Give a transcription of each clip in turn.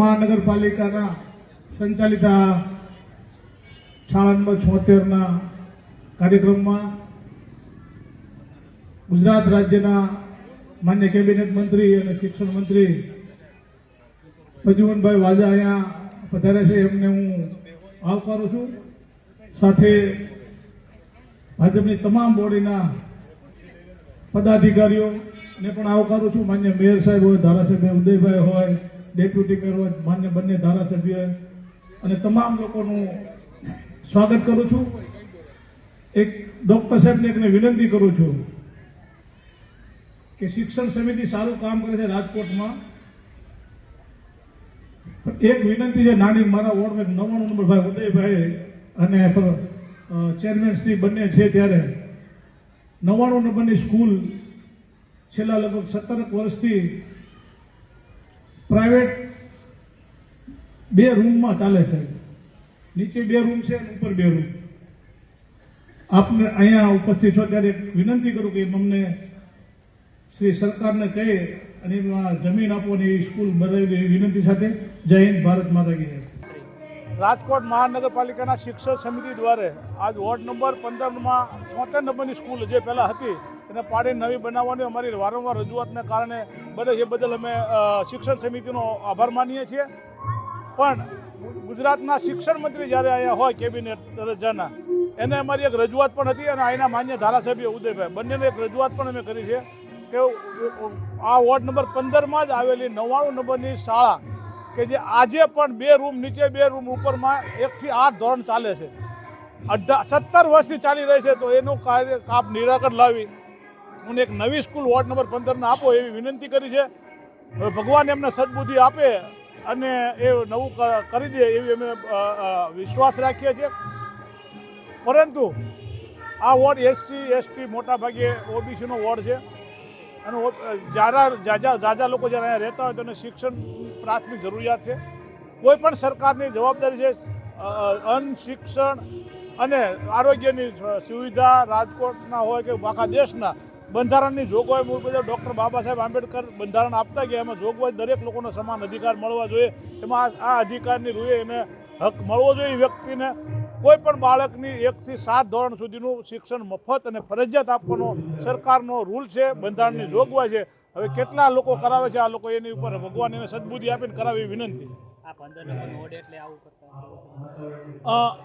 મહાનગરપાલિકાના સંચાલિત આ શાળા નંબર 76ના કાર્યક્રમમાં ગુજરાત રાજ્યના માન્ય કેબિનેટ મંત્રી અને શિક્ષણ મંત્રી પ્રદ્યુમનભાઈ વાજા અહીંયા પધાર્યા છે, એમને હું આવકારું છું. સાથે ભાજપની તમામ બોડીના પદાધિકારીઓને પણ આવકારું છું. માન્ય મેયર સાહેબ હોય, ધારાસભ્ય ઉદયભાઈ હોય, ડેપ્યુટી મેયર હોય, માન્ય બંને ધારાસભ્ય અને તમામ લોકોનું સ્વાગત કરું છું. એક ડોક્ટર સાહેબને એકને વિનંતી કરું છું કે શિક્ષણ સમિતિ સારું કામ કરે છે રાજકોટમાં. એક વિનંતી છે નાની, મારા વોર્ડમાં 99 નંબર ભાઈ ઉદયભાઈ અને ચેરમેન શ્રી બંને છે, ત્યારે 99 નંબરની સ્કૂલ છેલ્લા લગભગ 17 વર્ષથી પ્રાઇવેટ 2 રૂમમાં ચાલે છે. નીચે 2 રૂમ છે અને ઉપર 2 રૂમ. આપને અહીંયા ઉપસ્થિત છો ત્યારે વિનંતી કરું કે અમને શ્રી સરકારને કહે અને એમાં જમીન આપવાની સ્કૂલ બનાવી એવી વિનંતી સાથે જય હિન્દ, ભારત માતા કી જય. રાજકોટ મહાનગરપાલિકાના શિક્ષણ સમિતિ દ્વારા આજ વોર્ડ નંબર 15માં 76 નંબરની સ્કૂલ જે પહેલાં હતી એને પાડીને નવી બનાવવાની અમારી વારંવાર રજૂઆતને કારણે એ બદલ અમે શિક્ષણ સમિતિનો આભાર માનીએ છીએ. પણ ગુજરાતના શિક્ષણ મંત્રી જ્યારે અહીંયા હોય કેબિનેટ દરજ્જાના, એને અમારી એક રજૂઆત પણ હતી અને અહીંના માન્ય ધારાસભ્ય ઉદયભાઈ બંનેને એક રજૂઆત પણ અમે કરી છે કે આ વોર્ડ નંબર 15માં જ આવેલી 99 નંબરની શાળા કે જે આજે પણ 2 રૂમ નીચે 2 રૂમ ઉપરમાં 1 થી 8 ધોરણ ચાલે છે, 17 વર્ષથી ચાલી રહી છે, તો એનું કાર્ય કાપ નિરાકરણ લાવી અને એક નવી સ્કૂલ વોર્ડ નંબર 15ને આપો એવી વિનંતી કરી છે. હવે ભગવાન એમને સદબુદ્ધિ આપે અને એ નવું કરી દે એવી અમે વિશ્વાસ રાખીએ છીએ. પરંતુ આ વોર્ડ SC ST મોટાભાગે OBCનો વોર્ડ છે અને જાજા લોકો જ્યારે અહીંયા રહેતા હોય તો એને શિક્ષણ પ્રાથમિક જરૂરિયાત છે. કોઈ પણ સરકારની જવાબદારી છે શિક્ષણ અને આરોગ્યની સુવિધા રાજકોટના હોય કે આખા દેશના બંધારણની જોગવાઈ મુજબ ડૉક્ટર બાબા સાહેબ આંબેડકર બંધારણ આપતા ગયા, એમાં જોગવાઈ દરેક લોકોને સમાન અધિકાર મળવા જોઈએ. એમાં આ અધિકારની રૂએ એને હક મળવો જોઈએ. વ્યક્તિને કોઈ પણ બાળકની 1 થી 7 ધોરણ સુધીનું શિક્ષણ મફત અને ફરજિયાત આપવાનો સરકારનો રૂલ છે, બંધારણની જોગવાઈ છે. હવે કેટલા લોકો કરાવે છે, આ લોકો એની ઉપર ભગવાન એને સદબુદ્ધિ આપીને કરાવી વિનંતી.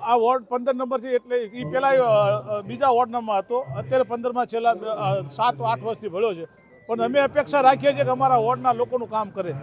આ વોર્ડ 15 નંબર છે એટલે એ પહેલાં બીજા વોર્ડ નંબરમાં હતો, અત્યારે 15માં છેલ્લા 7-8 વર્ષથી ભળ્યો છે. પણ અમે અપેક્ષા રાખીએ છીએ કે અમારા વોર્ડના લોકોનું કામ કરે.